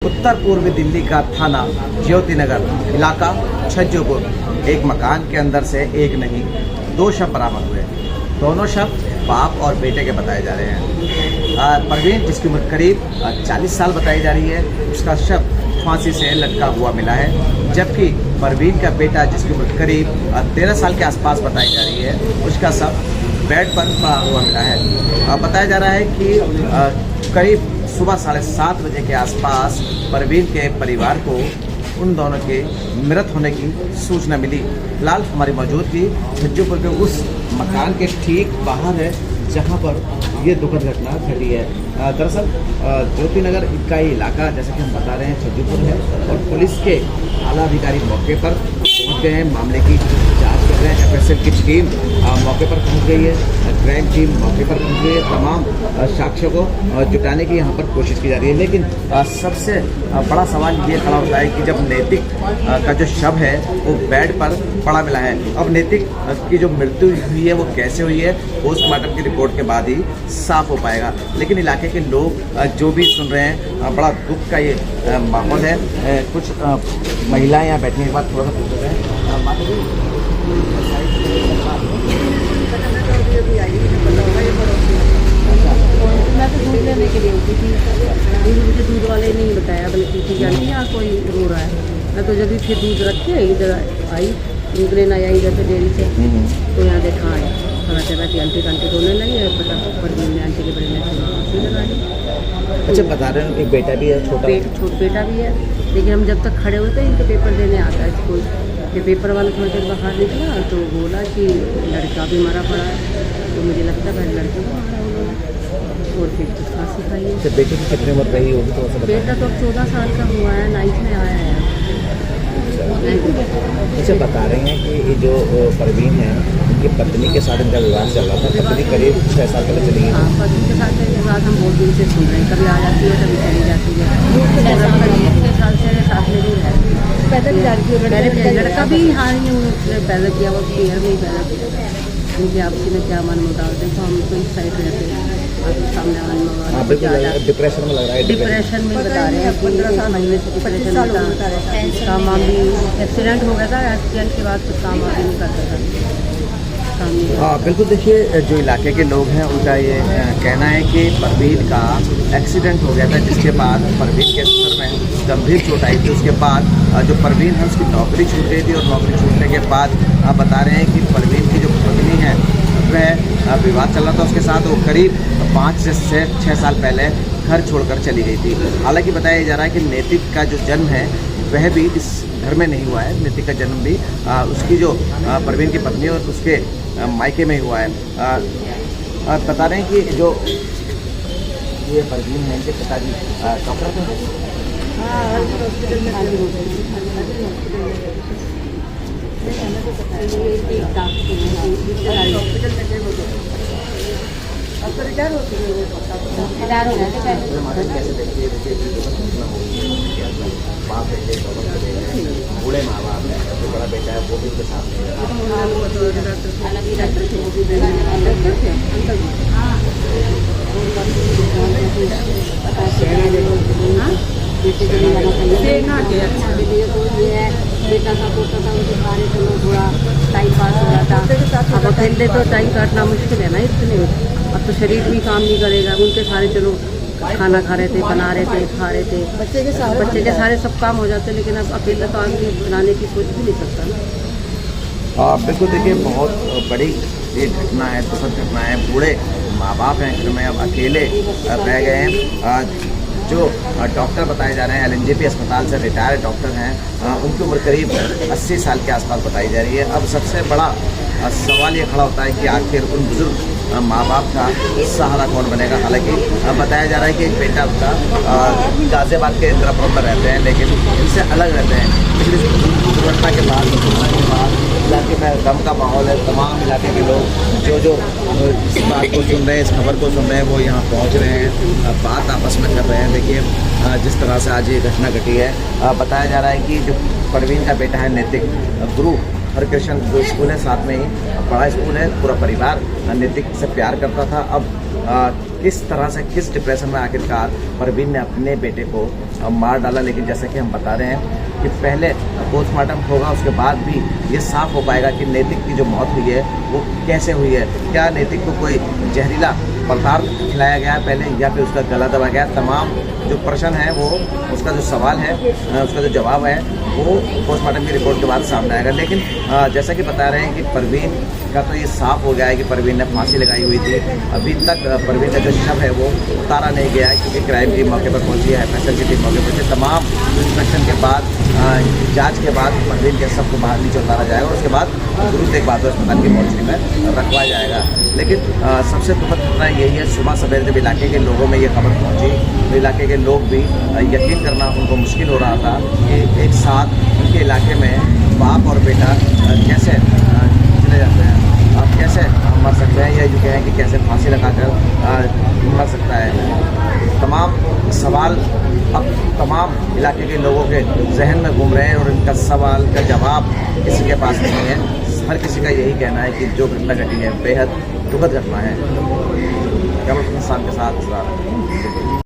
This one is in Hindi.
उत्तर पूर्वी दिल्ली का थाना ज्योति नगर इलाका छज्जोपुर, एक मकान के अंदर से एक नहीं दो शव बरामद हुए। दोनों शव बाप और बेटे के बताए जा रहे हैं। परवीन, जिसकी उम्र करीब 40 साल बताई जा रही है, उसका शव फांसी से लटका हुआ मिला है, जबकि परवीन का बेटा, जिसकी उम्र करीब 13 साल के आसपास बताई जा रही है, उसका शव बेड पर पड़ा हुआ मिला है। बताया जा रहा है कि करीब सुबह 7:30 बजे के आसपास परवीन के परिवार को उन दोनों के मृत होने की सूचना मिली। फिलहाल हमारी मौजूदगी छज्जोपुर के उस मकान के ठीक बाहर है जहां पर ये दुखद घटना घटी है। दरअसल ज्योति नगर का ये इलाका, जैसा कि हम बता रहे हैं, छज्जोपुर है और पुलिस के आला अधिकारी मौके पर पहुंच गए हैं, मामले की जांच कर रहे हैं। एफएसएल की टीम मौके पर पहुंच गई है, क्राइम टीम मौके पर पहुंच गई है, तमाम साक्ष्यों को जुटाने की यहाँ पर कोशिश की जा रही है। लेकिन सबसे बड़ा सवाल ये खड़ा होता है कि जब नैतिक का जो शव है वो बेड पर पड़ा मिला है, अब नैतिक की जो मृत्यु हुई है वो कैसे हुई है, पोस्टमार्टम की रिपोर्ट के बाद ही साफ हो पाएगा। लेकिन इलाके के लोग जो भी सुन रहे हैं, बड़ा दुख का ये माहौल है। कुछ महिलाएं यहाँ बैठने के बाद थोड़ा सा पूछ रहे हैं। मैं तो दूध लेने के लिए उठी थी, मुझे दूध वाले ने नहीं बताया, बल्कि थी जानती यहाँ कोई रो रहा है। मैं तो जब भी फिर दूध रख के इधर आई, दूध लेना आई इधर से डेयरी से, तो यहाँ देखा है पता चला कि आंटी रोने लगी है। पता पर आंटी के बड़े में लगा दी। अच्छा, बता रहे हैं एक बेटा भी है, छोटा बेटा भी है। लेकिन हम जब तक खड़े होते हैं इनके पेपर देने आता है स्कूल, ये पेपर वाला थोड़ी देर बाहर निकला तो बोला कि लड़का भी मरा पड़ा है, तो मुझे लगता है पहले लड़के को मारा उन्होंने और फिर कुछ खांसी खाई है। बेटे की कितनी उम्र रही होगी तो बेटा तो 14 साल का हुआ है, 9th में आया है। अच्छा, बता रहे हैं कि ये जो परवीन है, उनकी पत्नी के साथ इनका विवाह चल रहा था। पत्नी करीब 6 साल पहले चली गई। हाँ, पत्नी के साथ विवाह हम बहुत दिन से सुन रहे हैं, कभी आ जाती है कभी चली जाती है। 6 साल से साथ में नहीं रहती, पैदल जा रही है। लड़का भी यहाँ नहीं उसने पैदा किया, वो पेड़ में ही पैदा किया। उनकी आपसी में क्या मन मुटाव, देखो हम तो इस साइड रहते हैं, सामने डिप्रेशन में लग रहा है। डिप्रेशन में बता रहे हैं 15 महीने से डिप्रेशन में काम वाम भी एक्सीडेंट हो गया था। एक्सीडेंट के बाद तो काम वाम भी नहीं करता था। हाँ बिल्कुल, देखिए जो इलाके के लोग हैं उनका ये कहना है कि परवीन का एक्सीडेंट हो गया था, जिसके बाद परवीन के सर में गंभीर चोट आई थी। उसके बाद जो परवीन है उसकी नौकरी छूट गई थी और नौकरी छूटने के बाद बता रहे हैं कि परवीन की जो पत्नी है वह विवाद चल रहा था उसके साथ। वो करीब 5 से 6 साल पहले घर छोड़कर चली गई थी। हालांकि बताया जा रहा है कि नैतिक का जो जन्म है वह भी इस घर में नहीं हुआ है। नैतिक का जन्म भी उसकी जो परवीन की पत्नी और उसके मायके में हुआ है। बता रहे हैं कि जो ये परवीन है, इनके पिताजी डॉक्टर थे। बूढ़े माँ बाप है, जो बड़ा बेटा है वो भी उनके साथ बेटा का पोता था, उनके सारे चलो थोड़ा टाइम पास हो रहा था। अब अकेले तो टाइम काटना मुश्किल है ना इतने। अब तो शरीर भी काम नहीं करेगा। उनके सारे चलो खाना खा रहे थे, बना रहे थे, खा रहे थे, बच्चे के सारे सब काम हो जाते। लेकिन अब अकेला तो आदमी बनाने की सोच भी नहीं सकता ना। हाँ बिल्कुल, देखिए बहुत बड़ी ये घटना है, दुखद घटना है। बूढ़े माँ बाप हैं घर में, अब अकेले रह गए हैं। जो डॉक्टर बताए जा रहे हैं LNJP अस्पताल से रिटायर्ड डॉक्टर हैं, उनकी उम्र करीब 80 साल के आसपास बताई जा रही है। अब सबसे बड़ा सवाल ये खड़ा होता है कि आखिर उन बुजुर्ग माँ बाप का सहारा कौन बनेगा। हालांकि बताया जा रहा है कि एक बेटा उनका गाजियाबाद के इंदिरापुरम में रहते हैं, लेकिन इनसे अलग रहते हैं। पिछली दुर्घटना के बाद इलाके में गम का माहौल है। तमाम इलाके के लोग जो इस बात को सुन रहे हैं, इस खबर को सुन रहे हैं, वो यहाँ पहुँच रहे हैं, बात आपस में कर रहे हैं। देखिए जिस तरह से आज ये घटना घटी है, बताया जा रहा है कि जो परवीन का बेटा है नैतिक, गुरु हरकृष्ण जो स्कूल है साथ में ही बड़ा स्कूल है, पूरा परिवार नैतिक से प्यार करता था। अब किस तरह से किस डिप्रेशन में आखिरकार परवीन ने अपने बेटे को मार डाला। लेकिन जैसे कि हम बता रहे हैं कि पहले पोस्टमार्टम होगा, उसके बाद भी ये साफ हो पाएगा कि नैतिक की जो मौत हुई है वो कैसे हुई है। क्या नैतिक को कोई जहरीला पदार्थ खिलाया गया पहले, या फिर उसका गला दबा गया। तमाम जो प्रश्न है वो, उसका जो सवाल है, उसका जो जवाब है वो पोस्टमार्टम की रिपोर्ट के बाद सामने आएगा। लेकिन जैसा कि बता रहे हैं कि परवीन का तो ये साफ हो गया है कि परवीन ने फांसी लगाई हुई थी। अभी तक परवीन का जो शव है वो उतारा नहीं गया है, क्योंकि क्राइम टीम मौके पर पहुंची है, एफएसएल की टीम मौके पर। तमाम इंस्पेक्शन के बाद, जांच के बाद परवीन के शव को बाहर नीचे उतारा जाएगा और उसके बाद गुरु तेग बहादुर अस्पताल की मोर्चरी में रखवाया जाएगा। लेकिन सबसे दुखद घटना यही है, सुबह सवेरे जब इलाके के लोगों में ये खबर पहुंची तो इलाके के लोग भी यकीन करना उनको मुश्किल हो रहा था कि एक साथ उनके इलाके में बाप और बेटा कैसे चले जाते हैं। अब कैसे मर सकते हैं, या यूँ कहें कि कैसे फांसी लगाकर मर सकता है। तमाम सवाल अब तमाम इलाके के लोगों के जहन में घूम रहे हैं और इनका सवाल का जवाब किसी के पास नहीं है। हर किसी का यही कहना है कि जो घटना घटी है बेहद दुखद घटना है। कैमरा पर्सन के साथ